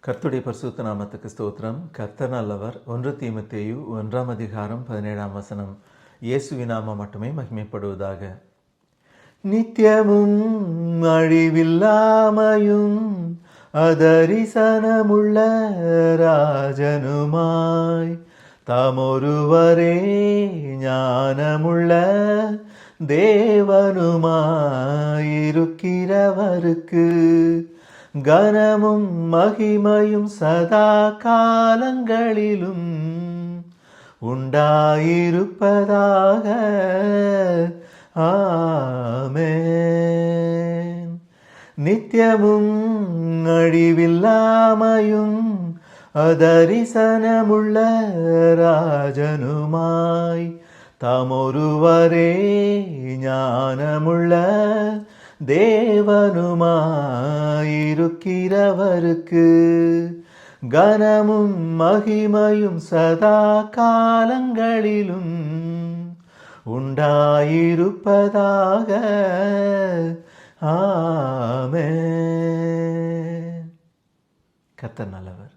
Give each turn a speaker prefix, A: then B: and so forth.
A: கர்த்தருடைய பரிசுத்த நாமத்துக்கு ஸ்தோத்திரம். கர்த்தர் நல்லவர். 1 தீமோத்தேயு 1:17 இயேசுவின் நாமம் மட்டுமே மகிமைப்படுவதாக. நித்தியமும் அழிவில்லாமையும் அதரிசனமுள்ள ராஜனுமாய் தாமொருவரே ஞானமுள்ள தேவனுமாயிருக்கிறவருக்கு கனமும் மகிமையும் சதா காலங்களிலும் உண்டாயிருப்பதாக. ஆமென். நித்தியமும் அழிவில்லாமையும் அதரிசனமுள்ள ராஜனுமாய் தாமொருவரே ஞானமுள்ள தேவனுமாயிருக்கிறவருக்கு கனமும் மகிமையும் சதா காலங்களிலும் உண்டாயிருப்பதாக. ஆமென். கர்த்தர் நல்லவர்.